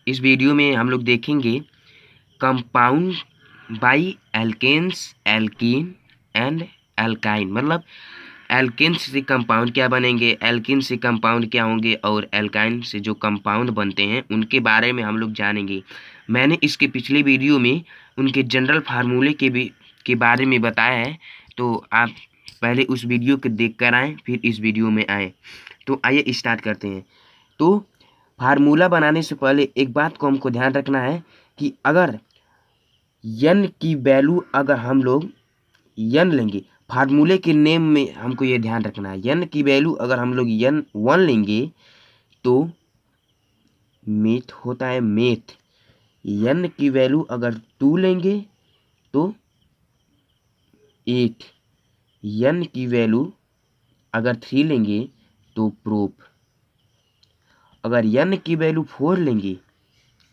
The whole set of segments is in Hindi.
इस वीडियो में हम लोग देखेंगे compound by alkanes, alkene and alkyne. मतलब एल्केन्स से कंपाउंड क्या बनेंगे, एल्कीन से कंपाउंड क्या होंगे और एल्काइन से जो कंपाउंड बनते हैं उनके बारे में हम लोग जानेंगे। मैंने इसके पिछले वीडियो में उनके जनरल फार्मूले के बारे में बताया है, तो आप पहले उस वीडियो को देख कर आएँ फिर इस वीडियो में आएँ। तो आइए स्टार्ट करते हैं। तो फार्मूला बनाने से पहले एक बात को हमको ध्यान रखना है कि अगर n की वैल्यू अगर हम लोग n लेंगे, फार्मूले के नेम में हमको ये ध्यान रखना है, n की वैल्यू अगर हम लोग n1 लेंगे तो मेथ होता है मेथ। n की वैल्यू अगर 2 लेंगे तो 8। n की वैल्यू अगर 3 लेंगे तो प्रोप। अगर n की वैल्यू 4 लेंगे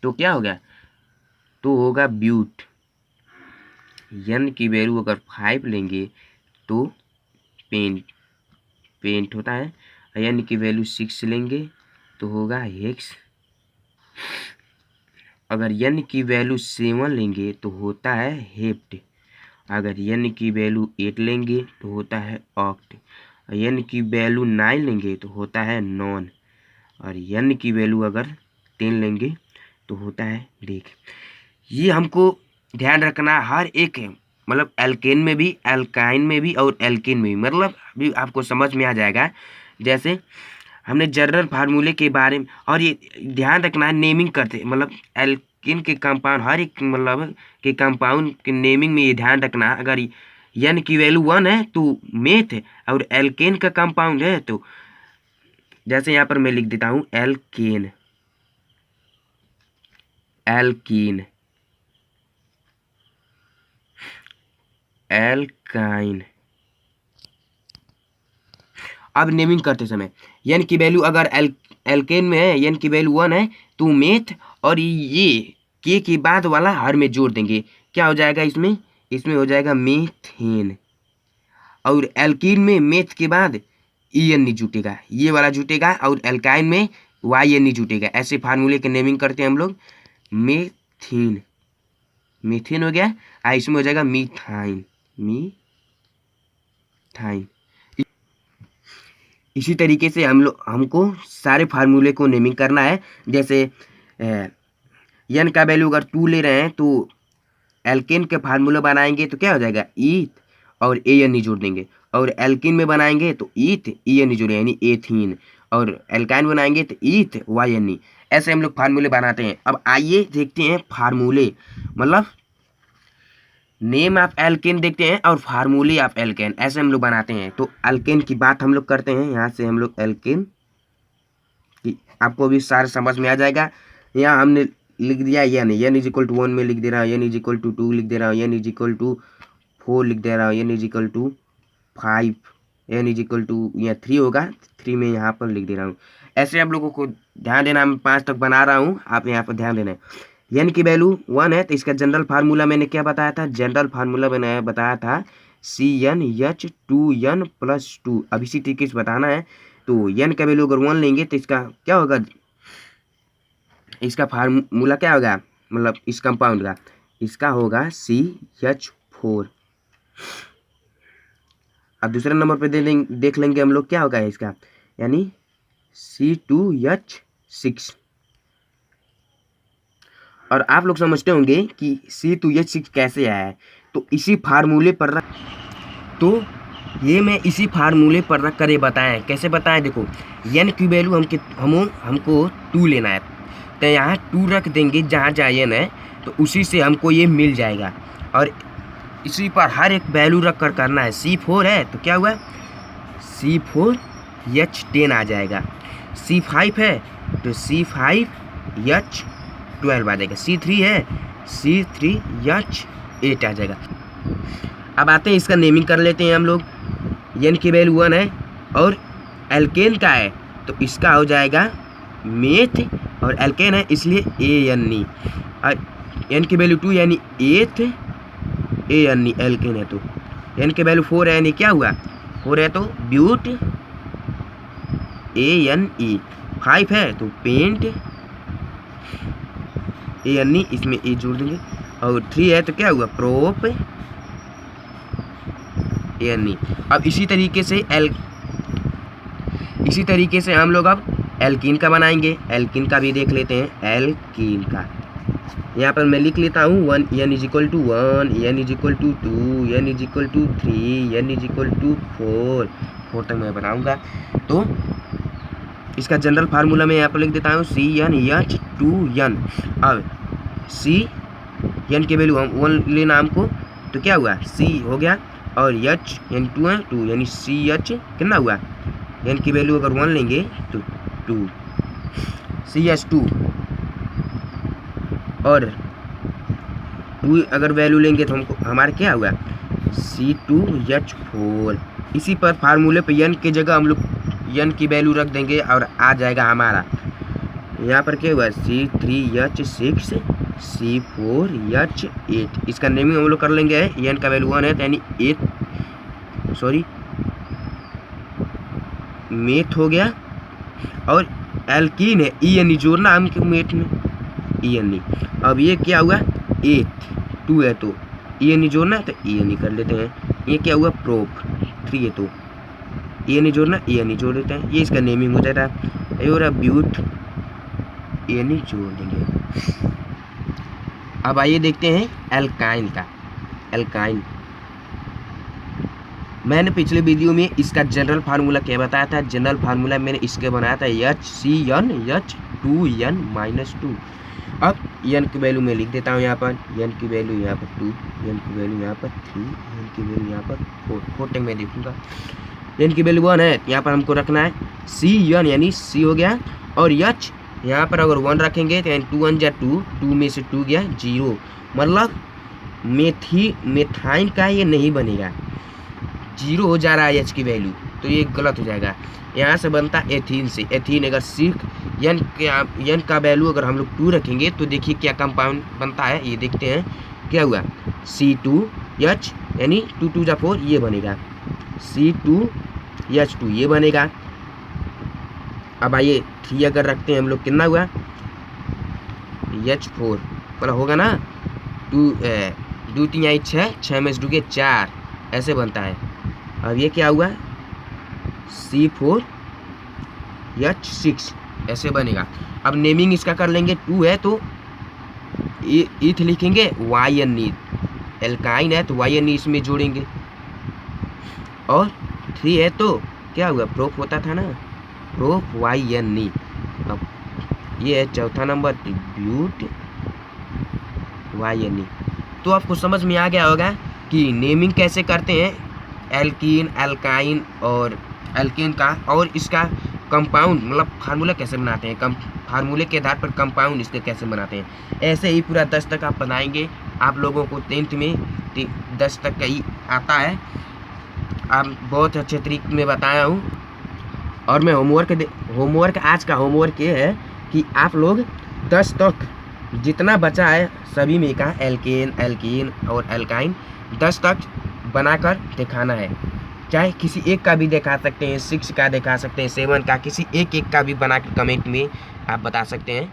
तो क्या होगा, तो होगा ब्यूट। n की वैल्यू अगर 5 लेंगे तो पेंट होता है। n की वैल्यू 6 लेंगे तो होगा हेक्स। अगर n की वैल्यू 7 लेंगे तो होता है हेप्ट। अगर n की वैल्यू 8 लेंगे तो होता है ऑक्ट। n की वैल्यू 9 लेंगे तो होता है नॉन। और n की वैल्यू अगर 10 लेंगे तो होता है डेक। ये हमको ध्यान रखना हर एक है, मतलब एल्केन में भी, एल्काइन में भी और एल्कीन में भी। मतलब अभी आपको समझ में आ जाएगा। जैसे हमने जनरल फार्मूले के बारे में, और ये ध्यान रखना है नेमिंग करते, मतलब एल्कीन के कंपाउंड हर एक मतलब के कंपाउंड के नेमिंग में ये ध्यान रखना। अगर n की वैल्यू 1 है तो मेथ है, और एल्केन का कंपाउंड है तो जैसे यहाँ पर मैं लिख देता हूँ एल्केन, एल्कीन, एल्काइन। अब नेमिंग करते समय n की वैल्यू अगर एल्केन में है, n की वैल्यू 1 है तो मेथ, और ये k के बाद वाला हर में जोड़ देंगे, क्या हो जाएगा इसमें हो जाएगा मेथेन। और एल्कीन में मेथ के बाद en नहीं जुटेगा, ये वाला जुटेगा, और एल्काइन में yn नहीं जुटेगा। ऐसे फार्मूले के नेमिंग करते हैं हम लोग। मेथीन, मेथेन हो गया, इसमें हो जाएगा मीथाइन, मीथाइन। इसी तरीके से हमको सारे फार्मूले को नेमिंग करना है। जैसे n का वैल्यू अगर 2 ले रहे हैं तो एल्केन के फार्मूला बनाएंगे तो क्या हो जाएगा ईथ, और an नहीं जोड़ देंगे। और एल्किन में बनाएंगे तो ईथ en नहीं जोड़ेंगे यानी एथीन, और एल्काइन बनाएंगे तो ईथ yn। ऐसे हम लोग फार्मूले बनाते हैं। अब आइए देखते हैं फार्मूले, मतलब नेम ऑफ एल्केन देखते हैं और फार्मूले ऑफ एल्केन, ऐसे हम लोग बनाते हैं। तो एल्केन की बात हम लोग करते हैं। यहाँ से हम लोग एल्केन की आपको भी सारा समझ में आ जाएगा। यहाँ हमने लिख दिया n इज इक्वल टू 1 में लिख दे रहा हूँ, n इज इक्वल टू 2 लिख दे रहा हूँ, n इज इक्वल टू 4 लिख दे रहा हूँ, n is equal to 5, n is equal to या 3 होगा, 3 में यहाँ पर लिख दे रहा हूँ। ऐसे आप लोगों को ध्यान देना, मैं 5 तक बना रहा हूँ, आप यहाँ पर ध्यान देना है। n की वैल्यू 1 है तो इसका जनरल फार्मूला मैंने क्या बताया था, जनरल फार्मूला मैंने बताया था CnH2n + 2। अब इसी तरीके से बताना है। तो n का वैल्यू अगर 1 लेंगे तो इसका क्या होगा, इसका फार्मूला क्या होगा, मतलब इस कंपाउंड का, इसका होगा CH4। अब दूसरे नंबर पे देख लेंगे हम लोग क्या होगा इसका, यानी C2H6। और आप लोग समझते होंगे कि C2H6 कैसे आया है, तो इसी फार्मूले पर तो ये मैं इसी फार्मूले पर रख कर ये बताएं। कैसे बताएं, देखो n की वैल्यू हमको 2 लेना है, तो यहाँ 2 रख देंगे जहाँ जहाँ n है, तो उसी से हमको ये मिल जाएगा। और इसी पर हर एक वैल्यू रख कर करना है। C4 है तो क्या हुआ, C4H10 आ जाएगा। C5 है तो C5H12 आ जाएगा। C3 है C3H8 आ जाएगा। अब आते हैं इसका नेमिंग कर लेते हैं हम लोग। n की वैल्यू 1 है और एल्केन का है तो इसका हो जाएगा मेथ, और एल्केन है इसलिए an। और n की वैल्यू 2 यानी एथ an, एल्केन है तो n की वैल्यू 4 है यानी क्या हुआ 4 है तो ब्यूट ane। 5 है तो पेंट ANE, इसमें ए जोड़ देंगे, और 3 है तो क्या हुआ प्रोप ANE। अब इसी तरीके से हम लोग अब एल्कीन का बनाएंगे। एल्कीन का भी देख लेते हैं। एल्कीन का यहाँ पर मैं लिख लेता हूँ 1 N = 1, N = 2, N = 3, N = 4 तक मैं बनाऊंगा। तो इसका जनरल फार्मूला मैं यहाँ पर लिख देता हूँ CnH2n। अब CN की वैल्यू हम 1 लेना हमको, तो क्या हुआ C हो गया, और H N2 है 2, यानी CH कितना हुआ, N की वैल्यू अगर 1 लेंगे तो 2 CH2, और 2 अगर वैल्यू लेंगे तो हमको हमारा क्या हुआ C2H4। इसी पर फार्मूले पे N की जगह हम लोग N की वैल्यू रख देंगे और आ जाएगा हमारा यहाँ पर क्या हुआ C3H6 C4H8। इसका नेमिंग हम लोग कर लेंगे। N का वैल्यू 1 है, यानी 8 मेथ हो गया, और एल्कीन है ENE जोड़ना हम मेथ में ENE। अब ये क्या हुआ 8 2 है तो ENE जोड़ना है तो ENE कर लेते हैं। ये क्या हुआ प्रोप 3 है तो ENE जोड़ना ENE जोड़ देते हैं। ये इसका नेमिंग हो जाता है, और ब्यूट ENE जोड़ देंगे। अब आइए देखते हैं एल्काइन का। एल्काइन मैंने पिछले वीडियो में इसका जनरल फार्मूला क्या बताया था। जनरल फार्मूला मैंने इसके बनाया था HCnH2n-2। अब N की वैल्यू मैं लिख देता हूँ यहाँ पर। N की वैल्यू यहाँ पर 2, N की वैल्यू यहाँ पर 3, N की वैल्यू यहाँ पर 4 तक मैं देखूँगा। N की वैल्यू 1 है, यहाँ पर हमको रखना है CN, यानी C हो गया, और H यहाँ पर अगर 1 रखेंगे तो 2 1 जा 2, 2 में से 2 गया 0, मतलब मेथाइन का ये नहीं बनेगा, 0 हो जा रहा है H की वैल्यू, तो ये गलत हो जाएगा। यहाँ से बनता है एथीन से। एथीन अगर सिर्फ N का वैल्यू अगर हम लोग 2 रखेंगे तो देखिए क्या कंपाउंड बनता है, ये देखते हैं क्या हुआ C2H, यानी 2 2 जा 4, ये बनेगा C2H2, ये बनेगा। अब आइए 3 अगर रखते हैं हम लोग, कितना हुआ H4, मतलब होगा ना 2 3 6 में से 2 के 4, ऐसे बनता है। अब ये क्या हुआ C4H6, ऐसे बनेगा। अब नेमिंग इसका कर लेंगे। 2 है तो इथ लिखेंगे, YNE एल्काइन है तो YNE इसमें जोड़ेंगे, और 3 है तो क्या हुआ प्रोप होता था ना, प्रोप YNE। अब ये है चौथा नंबर ब्यूट YNE। तो आपको समझ में आ गया होगा कि नेमिंग कैसे करते हैं एल्कीन, एल्काइन और एल्केन का, और इसका कंपाउंड मतलब फार्मूला कैसे बनाते हैं, फार्मूले के आधार पर कंपाउंड इसके कैसे बनाते हैं। ऐसे ही पूरा 10 तक आप बनाएंगे। आप लोगों को 10th में 10 तक का ही आता है। आप बहुत अच्छे तरीके में बताया हूँ। और मैं होमवर्क आज का होमवर्क ये है कि आप लोग 10 तक जितना बचा है सभी में का एल्केन, एल्कीन और एल्काइन 10 तक बनाकर दिखाना है। चाहे किसी एक का भी दिखा सकते हैं, 6 का दिखा सकते हैं, 7 का, किसी एक का भी बना कर कमेंट में आप बता सकते हैं।